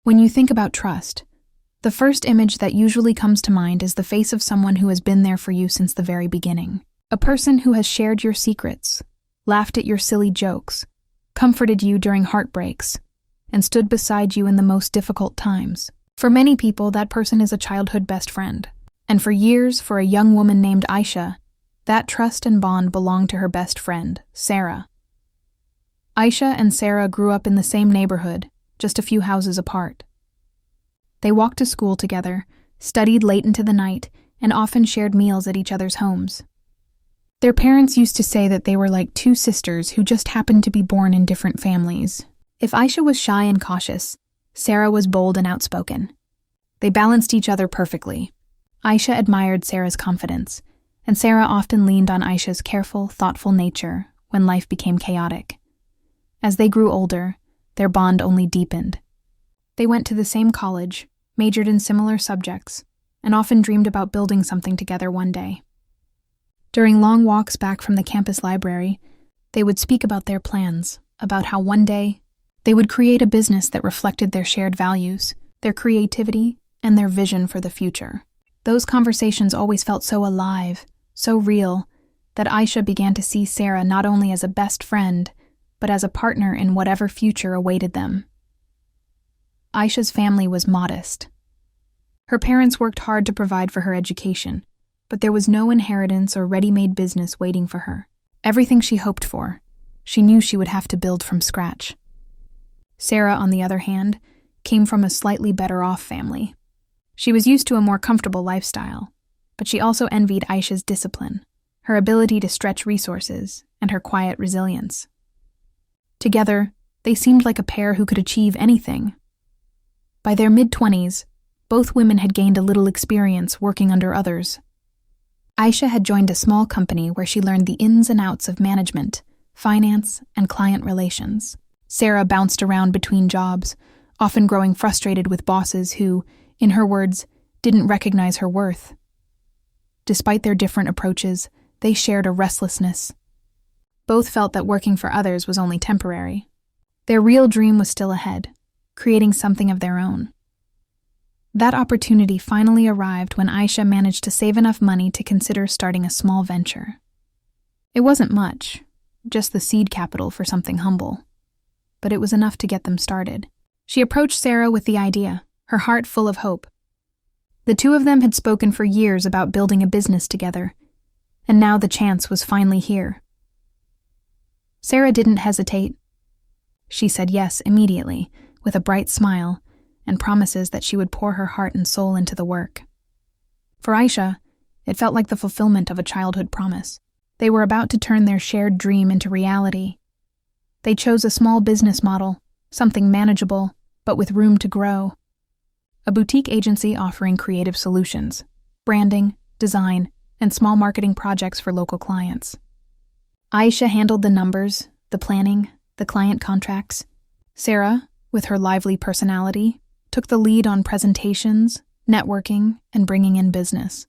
When you think about trust, the first image that usually comes to mind is the face of someone who has been there for you since the very beginning. A person who has shared your secrets, laughed at your silly jokes, comforted you during heartbreaks, and stood beside you in the most difficult times. For many people, that person is a childhood best friend. And for years, for a young woman named Aisha, that trust and bond belonged to her best friend, Sarah. Aisha and Sarah grew up in the same neighborhood, just a few houses apart. They walked to school together, studied late into the night, and often shared meals at each other's homes. Their parents used to say that they were like two sisters who just happened to be born in different families. If Aisha was shy and cautious, Sarah was bold and outspoken. They balanced each other perfectly. Aisha admired Sarah's confidence, and Sarah often leaned on Aisha's careful, thoughtful nature when life became chaotic. As they grew older, their bond only deepened. They went to the same college, majored in similar subjects, and often dreamed about building something together one day. During long walks back from the campus library, they would speak about their plans, about how one day they would create a business that reflected their shared values, their creativity, and their vision for the future. Those conversations always felt so alive, so real, that Aisha began to see Sarah not only as a best friend, but as a partner in whatever future awaited them. Aisha's family was modest. Her parents worked hard to provide for her education, but there was no inheritance or ready-made business waiting for her. Everything she hoped for, she knew she would have to build from scratch. Sarah, on the other hand, came from a slightly better-off family. She was used to a more comfortable lifestyle, but she also envied Aisha's discipline, her ability to stretch resources, and her quiet resilience. Together, they seemed like a pair who could achieve anything. By their mid-20s, both women had gained a little experience working under others. Aisha had joined a small company where she learned the ins and outs of management, finance, and client relations. Sarah bounced around between jobs, often growing frustrated with bosses who, in her words, didn't recognize her worth. Despite their different approaches, they shared a restlessness. Both felt that working for others was only temporary. Their real dream was still ahead, creating something of their own. That opportunity finally arrived when Aisha managed to save enough money to consider starting a small venture. It wasn't much, just the seed capital for something humble, but it was enough to get them started. She approached Sarah with the idea, her heart full of hope. The two of them had spoken for years about building a business together, and now the chance was finally here. Sarah didn't hesitate. She said yes immediately, with a bright smile, and promises that she would pour her heart and soul into the work. For Aisha, it felt like the fulfillment of a childhood promise. They were about to turn their shared dream into reality. They chose a small business model, something manageable, but with room to grow. A boutique agency offering creative solutions, branding, design, and small marketing projects for local clients. Aisha handled the numbers, the planning, the client contracts. Sarah, with her lively personality, took the lead on presentations, networking, and bringing in business.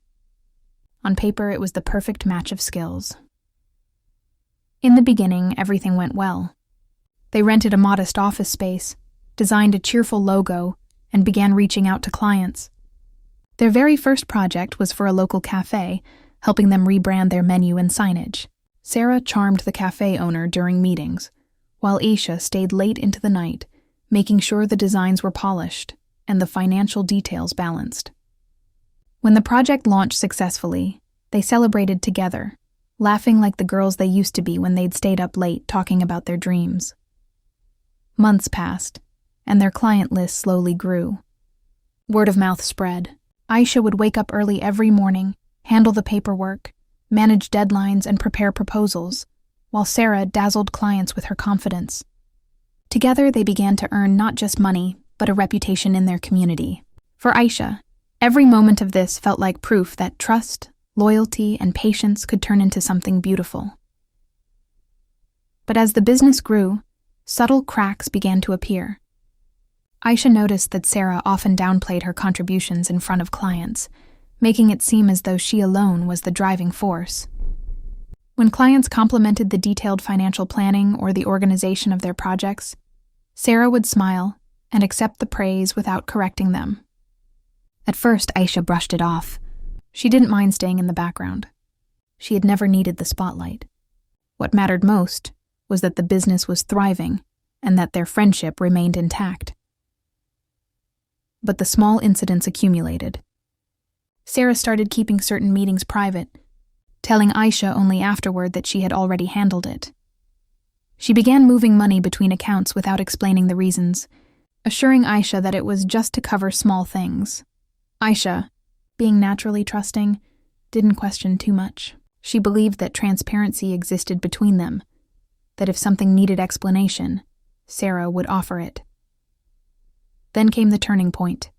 On paper, it was the perfect match of skills. In the beginning, everything went well. They rented a modest office space, designed a cheerful logo, and began reaching out to clients. Their very first project was for a local cafe, helping them rebrand their menu and signage. Sarah charmed the cafe owner during meetings, while Aisha stayed late into the night, making sure the designs were polished and the financial details balanced. When the project launched successfully, they celebrated together, laughing like the girls they used to be when they'd stayed up late talking about their dreams. Months passed, and their client list slowly grew. Word of mouth spread. Aisha would wake up early every morning, handle the paperwork, manage deadlines, and prepare proposals, while Sarah dazzled clients with her confidence. Together, they began to earn not just money, but a reputation in their community. For Aisha, every moment of this felt like proof that trust, loyalty, and patience could turn into something beautiful. But as the business grew, subtle cracks began to appear. Aisha noticed that Sarah often downplayed her contributions in front of clients, making it seem as though she alone was the driving force. When clients complimented the detailed financial planning or the organization of their projects, Sarah would smile, and accept the praise without correcting them. At first, Aisha brushed it off. She didn't mind staying in the background. She had never needed the spotlight. What mattered most was that the business was thriving and that their friendship remained intact. But the small incidents accumulated. Sarah started keeping certain meetings private, telling Aisha only afterward that she had already handled it. She began moving money between accounts without explaining the reasons, assuring Aisha that it was just to cover small things. Aisha, being naturally trusting, didn't question too much. She believed that transparency existed between them, that if something needed explanation, Sarah would offer it. Then came the turning point.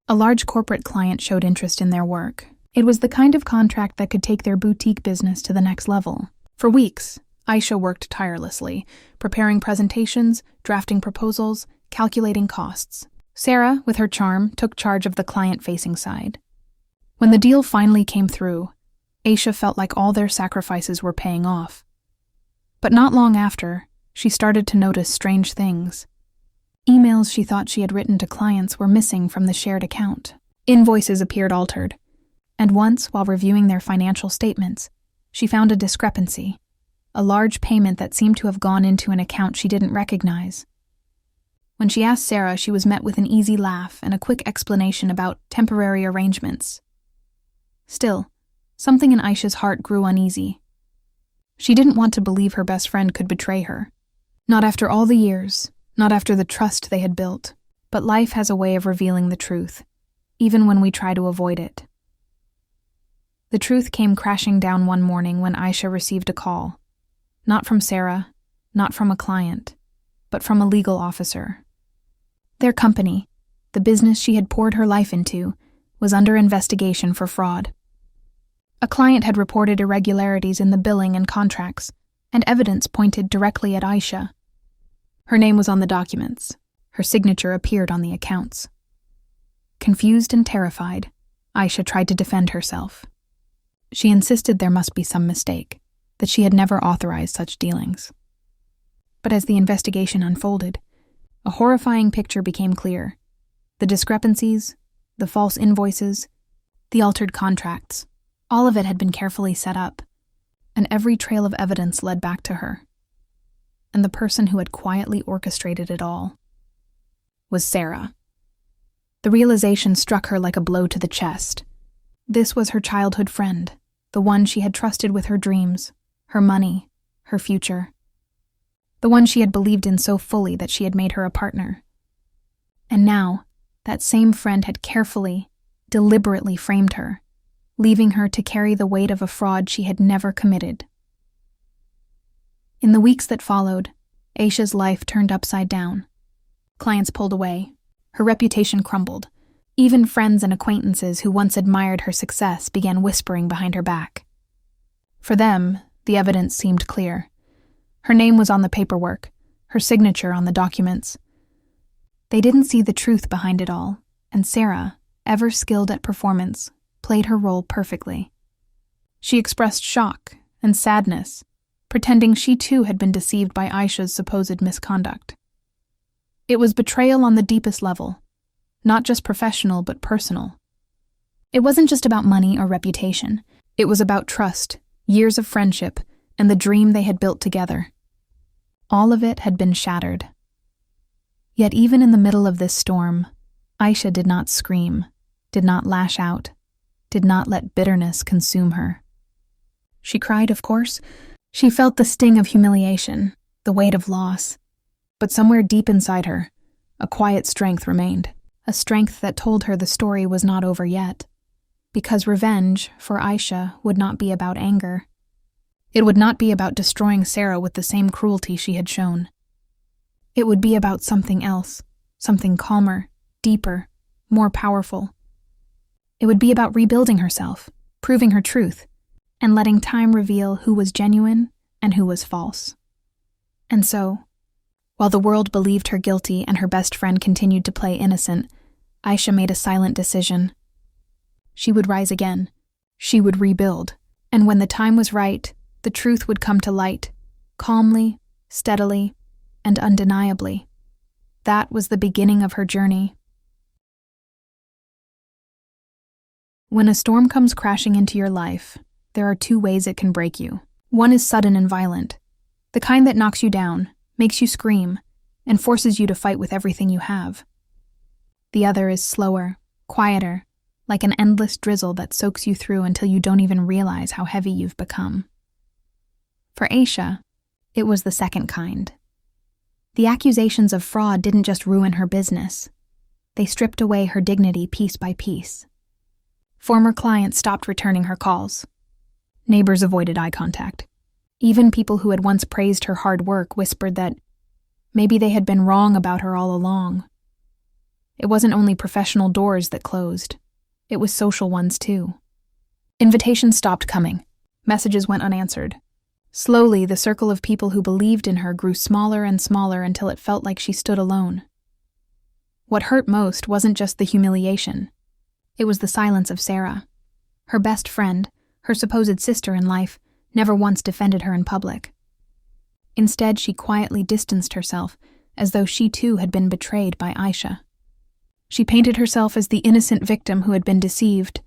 A large corporate client showed interest in their work. It was the kind of contract that could take their boutique business to the next level. For weeks, Aisha worked tirelessly, preparing presentations, drafting proposals, calculating costs. Sarah, with her charm, took charge of the client-facing side. When the deal finally came through, Aisha felt like all their sacrifices were paying off. But not long after, she started to notice strange things. Emails she thought she had written to clients were missing from the shared account. Invoices appeared altered. And once, while reviewing their financial statements, she found a discrepancy, a large payment that seemed to have gone into an account she didn't recognize. When she asked Sarah, she was met with an easy laugh and a quick explanation about temporary arrangements. Still, something in Aisha's heart grew uneasy. She didn't want to believe her best friend could betray her. Not after all the years, not after the trust they had built. But life has a way of revealing the truth, even when we try to avoid it. The truth came crashing down one morning when Aisha received a call. Not from Sarah, not from a client, but from a legal officer. Their company, the business she had poured her life into, was under investigation for fraud. A client had reported irregularities in the billing and contracts, and evidence pointed directly at Aisha. Her name was on the documents. Her signature appeared on the accounts. Confused and terrified, Aisha tried to defend herself. She insisted there must be some mistake, that she had never authorized such dealings. But as the investigation unfolded, a horrifying picture became clear. The discrepancies, the false invoices, the altered contracts, all of it had been carefully set up, and every trail of evidence led back to her. And the person who had quietly orchestrated it all was Sarah. The realization struck her like a blow to the chest. This was her childhood friend, the one she had trusted with her dreams, her money, her future. The one she had believed in so fully that she had made her a partner. And now, that same friend had carefully, deliberately framed her, leaving her to carry the weight of a fraud she had never committed. In the weeks that followed, Aisha's life turned upside down. Clients pulled away. Her reputation crumbled. Even friends and acquaintances who once admired her success began whispering behind her back. For them, the evidence seemed clear. Her name was on the paperwork, her signature on the documents. They didn't see the truth behind it all, and Sarah, ever skilled at performance, played her role perfectly. She expressed shock and sadness, pretending she too had been deceived by Aisha's supposed misconduct. It was betrayal on the deepest level, not just professional but personal. It wasn't just about money or reputation. It was about trust, years of friendship, and the dream they had built together. All of it had been shattered. Yet even in the middle of this storm, Aisha did not scream, did not lash out, did not let bitterness consume her. She cried, of course. She felt the sting of humiliation, the weight of loss. But somewhere deep inside her, a quiet strength remained, a strength that told her the story was not over yet. Because revenge, for Aisha, would not be about anger. It would not be about destroying Sarah with the same cruelty she had shown. It would be about something else, something calmer, deeper, more powerful. It would be about rebuilding herself, proving her truth, and letting time reveal who was genuine and who was false. And so, while the world believed her guilty and her best friend continued to play innocent, Aisha made a silent decision. She would rise again. She would rebuild. And when the time was right, the truth would come to light, calmly, steadily, and undeniably. That was the beginning of her journey. When a storm comes crashing into your life, there are two ways it can break you. One is sudden and violent, the kind that knocks you down, makes you scream, and forces you to fight with everything you have. The other is slower, quieter, like an endless drizzle that soaks you through until you don't even realize how heavy you've become. For Aisha, it was the second kind. The accusations of fraud didn't just ruin her business. They stripped away her dignity piece by piece. Former clients stopped returning her calls. Neighbors avoided eye contact. Even people who had once praised her hard work whispered that maybe they had been wrong about her all along. It wasn't only professional doors that closed. It was social ones too. Invitations stopped coming. Messages went unanswered. Slowly, the circle of people who believed in her grew smaller and smaller until it felt like she stood alone. What hurt most wasn't just the humiliation. It was the silence of Sarah. Her best friend, her supposed sister in life, never once defended her in public. Instead, she quietly distanced herself, as though she too had been betrayed by Aisha. She painted herself as the innocent victim who had been deceived,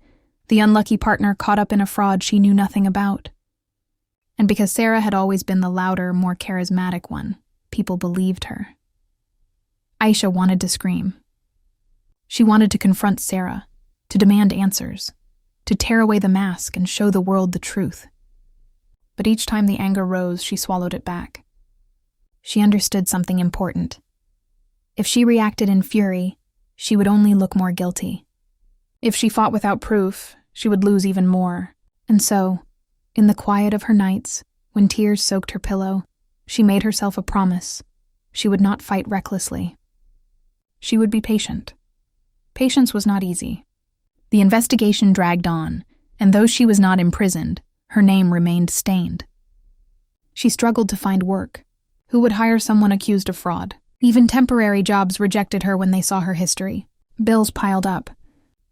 the unlucky partner caught up in a fraud she knew nothing about. And because Sarah had always been the louder, more charismatic one, people believed her. Aisha wanted to scream. She wanted to confront Sarah, to demand answers, to tear away the mask and show the world the truth. But each time the anger rose, she swallowed it back. She understood something important. If she reacted in fury, she would only look more guilty. If she fought without proof, she would lose even more. And so, in the quiet of her nights, when tears soaked her pillow, she made herself a promise. She would not fight recklessly. She would be patient. Patience was not easy. The investigation dragged on, and though she was not imprisoned, her name remained stained. She struggled to find work. Who would hire someone accused of fraud? Even temporary jobs rejected her when they saw her history. Bills piled up.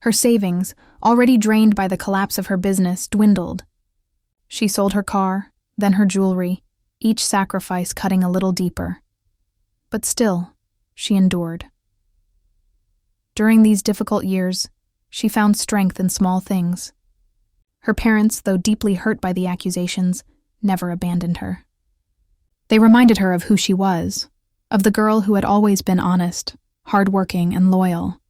Her savings, already drained by the collapse of her business, dwindled. She sold her car, then her jewelry, each sacrifice cutting a little deeper. But still, she endured. During these difficult years, she found strength in small things. Her parents, though deeply hurt by the accusations, never abandoned her. They reminded her of who she was, of the girl who had always been honest, hardworking, and loyal.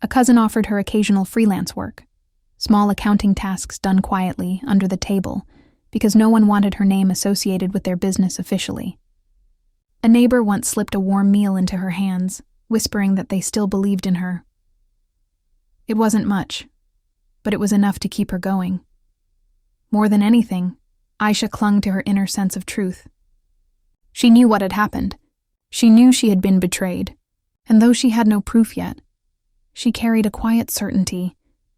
A cousin offered her occasional freelance work, small accounting tasks done quietly, under the table, because no one wanted her name associated with their business officially. A neighbor once slipped a warm meal into her hands, whispering that they still believed in her. It wasn't much, but it was enough to keep her going. More than anything, Aisha clung to her inner sense of truth. She knew what had happened. She knew she had been betrayed, and though she had no proof yet, she carried a quiet certainty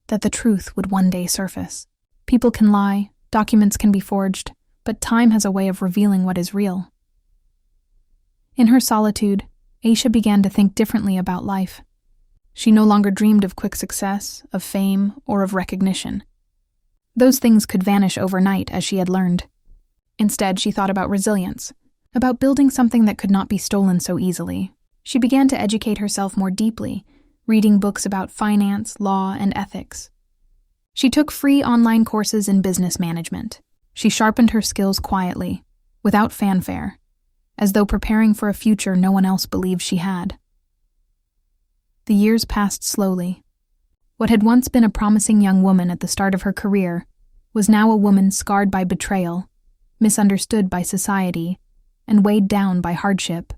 that the truth would one day surface. People can lie, documents can be forged, but time has a way of revealing what is real. In her solitude, Aisha began to think differently about life. She no longer dreamed of quick success, of fame, or of recognition. Those things could vanish overnight, as she had learned. Instead, she thought about resilience, about building something that could not be stolen so easily. She began to educate herself more deeply, reading books about finance, law, and ethics. She took free online courses in business management. She sharpened her skills quietly, without fanfare, as though preparing for a future no one else believed she had. The years passed slowly. What had once been a promising young woman at the start of her career was now a woman scarred by betrayal, misunderstood by society, and weighed down by hardship.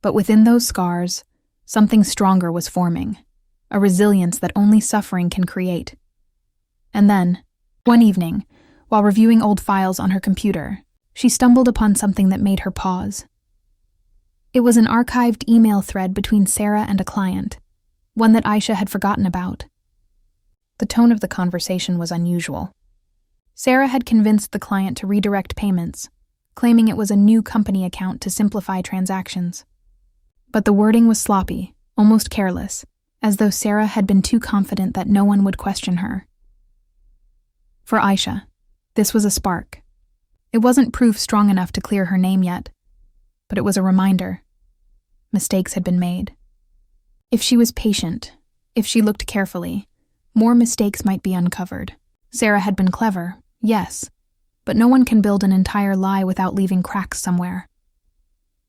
But within those scars, something stronger was forming, a resilience that only suffering can create. And then, one evening, while reviewing old files on her computer, she stumbled upon something that made her pause. It was an archived email thread between Sarah and a client, one that Aisha had forgotten about. The tone of the conversation was unusual. Sarah had convinced the client to redirect payments, claiming it was a new company account to simplify transactions. But the wording was sloppy, almost careless, as though Sarah had been too confident that no one would question her. For Aisha, this was a spark. It wasn't proof strong enough to clear her name yet, but it was a reminder. Mistakes had been made. If she was patient, if she looked carefully, more mistakes might be uncovered. Sarah had been clever, yes, but no one can build an entire lie without leaving cracks somewhere.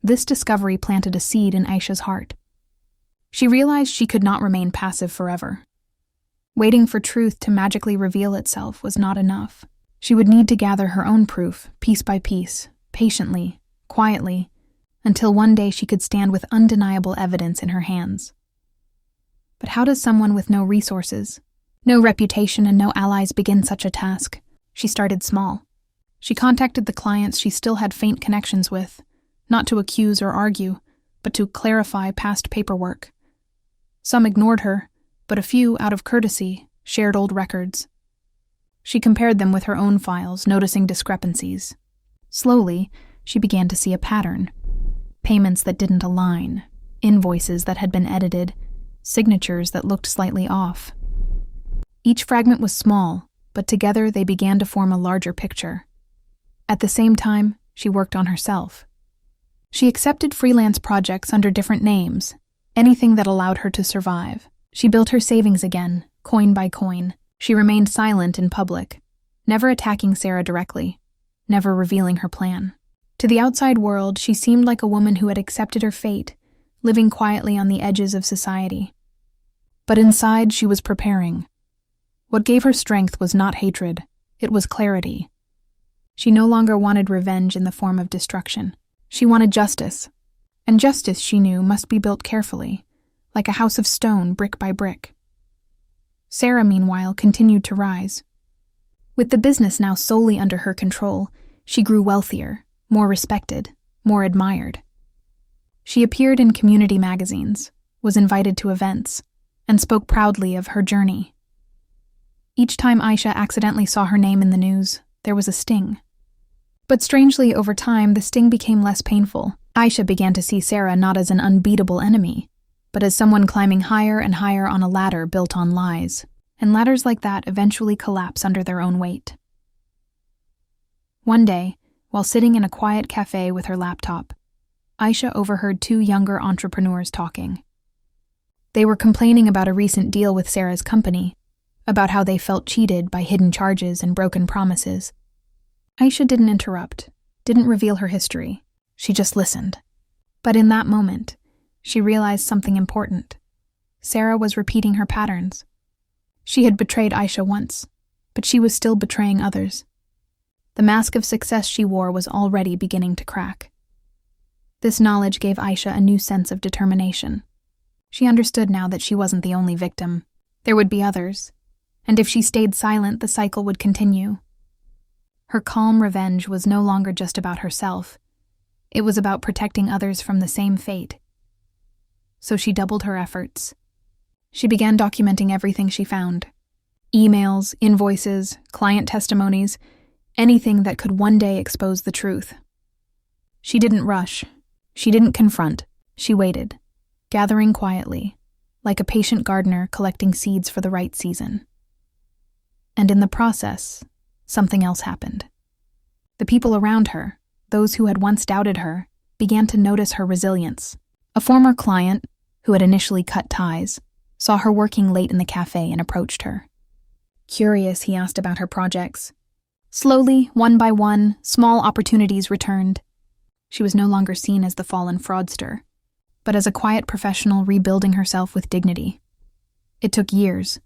This discovery planted a seed in Aisha's heart. She realized she could not remain passive forever. Waiting for truth to magically reveal itself was not enough. She would need to gather her own proof, piece by piece, patiently, quietly, until one day she could stand with undeniable evidence in her hands. But how does someone with no resources, no reputation, and no allies begin such a task? She started small. She contacted the clients she still had faint connections with, not to accuse or argue, but to clarify past paperwork. Some ignored her, but a few, out of courtesy, shared old records. She compared them with her own files, noticing discrepancies. Slowly, she began to see a pattern. Payments that didn't align, invoices that had been edited, signatures that looked slightly off. Each fragment was small, but together they began to form a larger picture. At the same time, she worked on herself. She accepted freelance projects under different names, anything that allowed her to survive. She built her savings again, coin by coin. She remained silent in public, never attacking Sarah directly, never revealing her plan. To the outside world, she seemed like a woman who had accepted her fate, living quietly on the edges of society. But inside, she was preparing. What gave her strength was not hatred, it was clarity. She no longer wanted revenge in the form of destruction. She wanted justice, and justice, she knew, must be built carefully, like a house of stone, brick by brick. Sarah, meanwhile, continued to rise. With the business now solely under her control, she grew wealthier, more respected, more admired. She appeared in community magazines, was invited to events, and spoke proudly of her journey. Each time Aisha accidentally saw her name in the news, there was a sting. But strangely, over time, the sting became less painful. Aisha began to see Sarah not as an unbeatable enemy, but as someone climbing higher and higher on a ladder built on lies, and ladders like that eventually collapse under their own weight. One day, while sitting in a quiet cafe with her laptop, Aisha overheard two younger entrepreneurs talking. They were complaining about a recent deal with Sarah's company, about how they felt cheated by hidden charges and broken promises. Aisha didn't interrupt, didn't reveal her history. She just listened. But in that moment, she realized something important. Sarah was repeating her patterns. She had betrayed Aisha once, but she was still betraying others. The mask of success she wore was already beginning to crack. This knowledge gave Aisha a new sense of determination. She understood now that she wasn't the only victim. There would be others, and if she stayed silent, the cycle would continue. Her calm revenge was no longer just about herself. It was about protecting others from the same fate. So she doubled her efforts. She began documenting everything she found. Emails, invoices, client testimonies, anything that could one day expose the truth. She didn't rush. She didn't confront. She waited, gathering quietly, like a patient gardener collecting seeds for the right season. And in the process, something else happened. The people around her, those who had once doubted her, began to notice her resilience. A former client, who had initially cut ties, saw her working late in the cafe and approached her. Curious, he asked about her projects. Slowly, one by one, small opportunities returned. She was no longer seen as the fallen fraudster, but as a quiet professional rebuilding herself with dignity. It took years,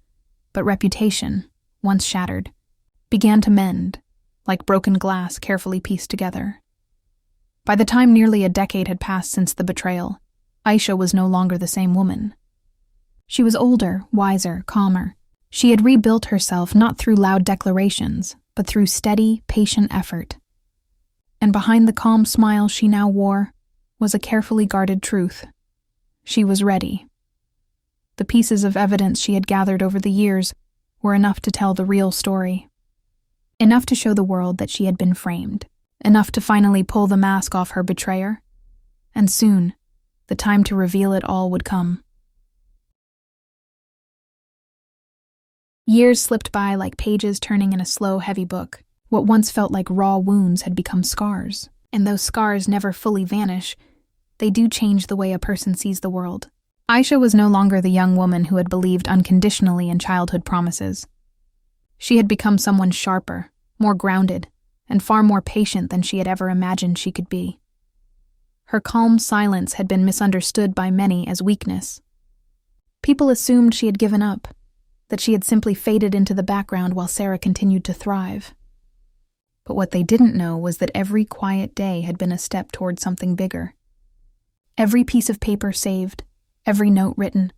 but reputation, once shattered, began to mend, like broken glass carefully pieced together. By the time nearly a decade had passed since the betrayal, Aisha was no longer the same woman. She was older, wiser, calmer. She had rebuilt herself not through loud declarations, but through steady, patient effort. And behind the calm smile she now wore was a carefully guarded truth. She was ready. The pieces of evidence she had gathered over the years were enough to tell the real story. Enough to show the world that she had been framed. Enough to finally pull the mask off her betrayer. And soon, the time to reveal it all would come. Years slipped by like pages turning in a slow, heavy book. What once felt like raw wounds had become scars, and those scars never fully vanish. they do change the way a person sees the world. Aisha was no longer the young woman who had believed unconditionally in childhood promises. She had become someone sharper, more grounded, and far more patient than she had ever imagined she could be. Her calm silence had been misunderstood by many as weakness. People assumed she had given up, that she had simply faded into the background while Sarah continued to thrive. But what they didn't know was that every quiet day had been a step toward something bigger. Every piece of paper saved, every note written,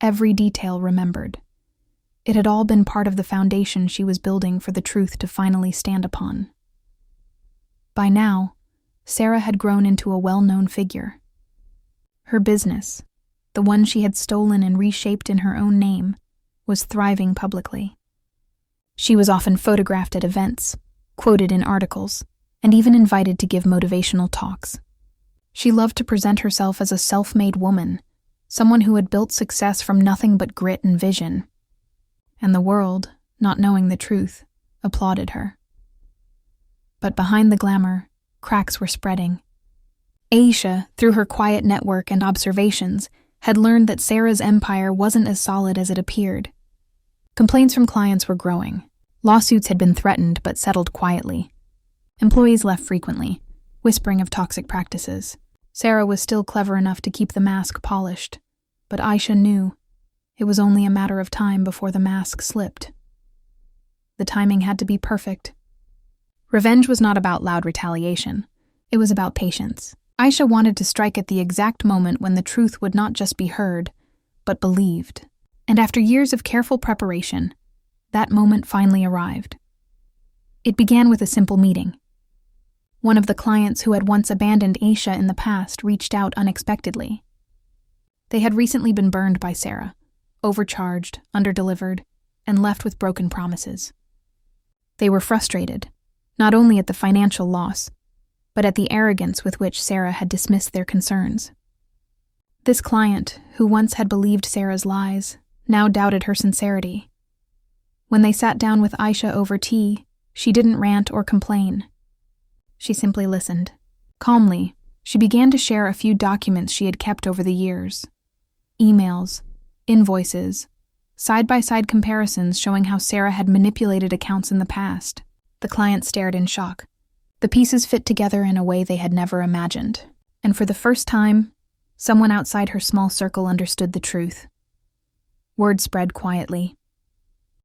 every detail remembered. It had all been part of the foundation she was building for the truth to finally stand upon. By now, Sarah had grown into a well-known figure. Her business, the one she had stolen and reshaped in her own name, was thriving publicly. She was often photographed at events, quoted in articles, and even invited to give motivational talks. She loved to present herself as a self-made woman, someone who had built success from nothing but grit and vision. And the world, not knowing the truth, applauded her. But behind the glamour, cracks were spreading. Aisha, through her quiet network and observations, had learned that Sarah's empire wasn't as solid as it appeared. Complaints from clients were growing. Lawsuits had been threatened but settled quietly. Employees left frequently, whispering of toxic practices. Sarah was still clever enough to keep the mask polished, but Aisha knew it was only a matter of time before the mask slipped. The timing had to be perfect. Revenge was not about loud retaliation. It was about patience. Aisha wanted to strike at the exact moment when the truth would not just be heard, but believed. And after years of careful preparation, that moment finally arrived. It began with a simple meeting. One of the clients who had once abandoned Aisha in the past reached out unexpectedly. They had recently been burned by Sarah, overcharged, underdelivered, and left with broken promises. They were frustrated, not only at the financial loss, but at the arrogance with which Sarah had dismissed their concerns. This client, who once had believed Sarah's lies, now doubted her sincerity. When they sat down with Aisha over tea, she didn't rant or complain. She simply listened. Calmly, she began to share a few documents she had kept over the years. Emails, invoices, side-by-side comparisons showing how Sarah had manipulated accounts in the past. The client stared in shock. The pieces fit together in a way they had never imagined. And for the first time, someone outside her small circle understood the truth. Word spread quietly.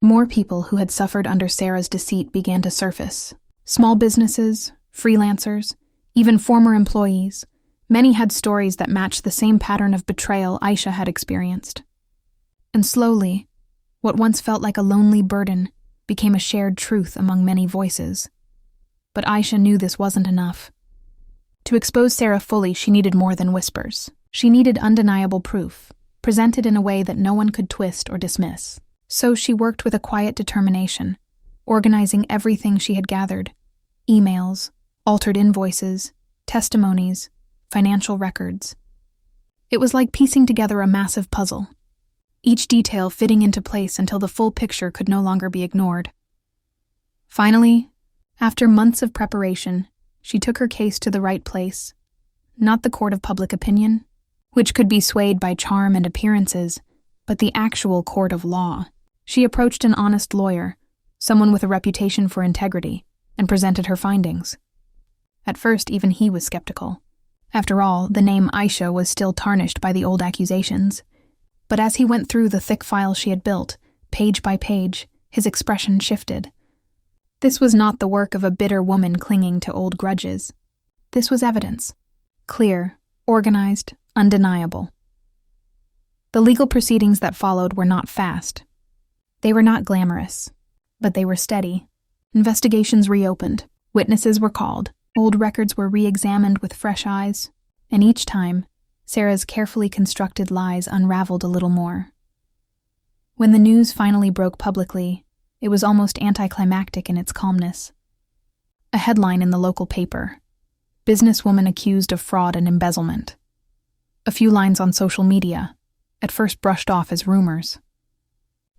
More people who had suffered under Sarah's deceit began to surface. Small businesses, freelancers, even former employees. Many had stories that matched the same pattern of betrayal Aisha had experienced. And slowly, what once felt like a lonely burden became a shared truth among many voices. But Aisha knew this wasn't enough. To expose Sarah fully, she needed more than whispers. She needed undeniable proof, presented in a way that no one could twist or dismiss. So she worked with a quiet determination, organizing everything she had gathered: emails, altered invoices, testimonies, financial records. It was like piecing together a massive puzzle, each detail fitting into place until the full picture could no longer be ignored. Finally, after months of preparation, she took her case to the right place. Not the court of public opinion, which could be swayed by charm and appearances, but the actual court of law. She approached an honest lawyer, someone with a reputation for integrity, and presented her findings. At first, even he was skeptical. After all, the name Aisha was still tarnished by the old accusations. But as he went through the thick file she had built, page by page, his expression shifted. This was not the work of a bitter woman clinging to old grudges. This was evidence. Clear, organized, undeniable. The legal proceedings that followed were not fast. They were not glamorous, but they were steady. Investigations reopened, witnesses were called, old records were re-examined with fresh eyes, and each time, Sarah's carefully constructed lies unraveled a little more. When the news finally broke publicly, it was almost anticlimactic in its calmness. A headline in the local paper: "Businesswoman accused of fraud and embezzlement." A few lines on social media, at first brushed off as rumors.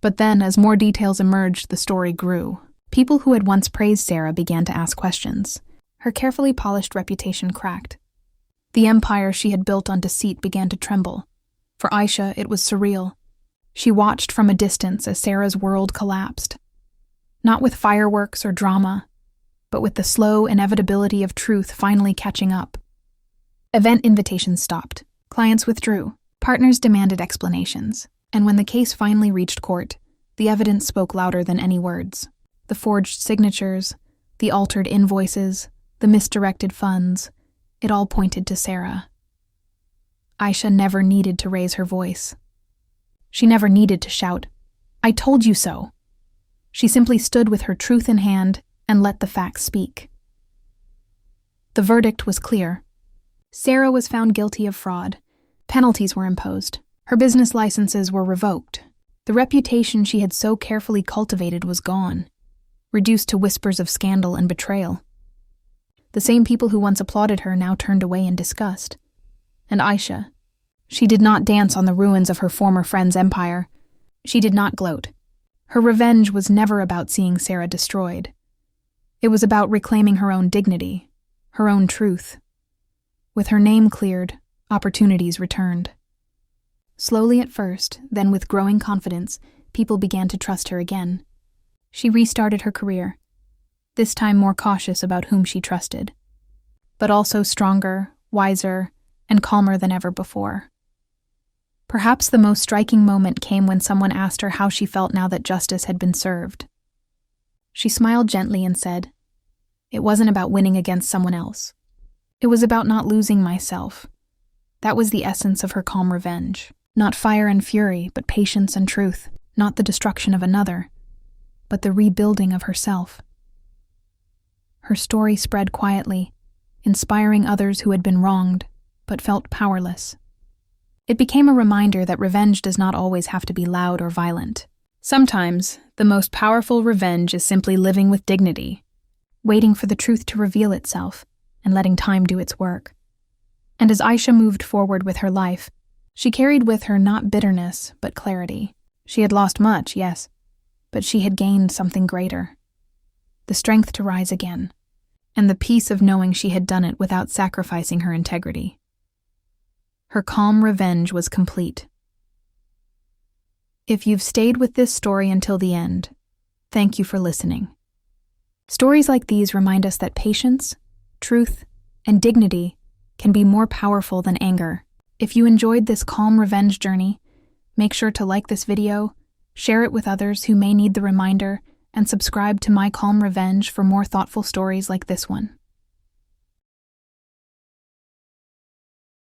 But then, as more details emerged, the story grew. People who had once praised Sarah began to ask questions. Her carefully polished reputation cracked. The empire she had built on deceit began to tremble. For Aisha, it was surreal. She watched from a distance as Sarah's world collapsed. Not with fireworks or drama, but with the slow inevitability of truth finally catching up. Event invitations stopped. Clients withdrew. Partners demanded explanations. And when the case finally reached court, the evidence spoke louder than any words. The forged signatures, the altered invoices, the misdirected funds, it all pointed to Sarah. Aisha never needed to raise her voice. She never needed to shout, "I told you so." She simply stood with her truth in hand and let the facts speak. The verdict was clear. Sarah was found guilty of fraud. Penalties were imposed. Her business licenses were revoked. The reputation she had so carefully cultivated was gone, reduced to whispers of scandal and betrayal. The same people who once applauded her now turned away in disgust. And Aisha, she did not dance on the ruins of her former friend's empire. She did not gloat. Her revenge was never about seeing Sarah destroyed. It was about reclaiming her own dignity, her own truth. With her name cleared, opportunities returned. Slowly at first, then with growing confidence, people began to trust her again. She restarted her career, this time more cautious about whom she trusted, but also stronger, wiser, and calmer than ever before. Perhaps the most striking moment came when someone asked her how she felt now that justice had been served. She smiled gently and said, "It wasn't about winning against someone else. It was about not losing myself." That was the essence of her calm revenge. Not fire and fury, but patience and truth. Not the destruction of another, but the rebuilding of herself. Her story spread quietly, inspiring others who had been wronged, but felt powerless. It became a reminder that revenge does not always have to be loud or violent. Sometimes, the most powerful revenge is simply living with dignity, waiting for the truth to reveal itself, and letting time do its work. And as Aisha moved forward with her life, she carried with her not bitterness, but clarity. She had lost much, yes, but she had gained something greater. The strength to rise again, and the peace of knowing she had done it without sacrificing her integrity. Her calm revenge was complete. If you've stayed with this story until the end, thank you for listening. Stories like these remind us that patience, truth, and dignity can be more powerful than anger. If you enjoyed this calm revenge journey, make sure to like this video, share it with others who may need the reminder, and subscribe to My Calm Revenge for more thoughtful stories like this one.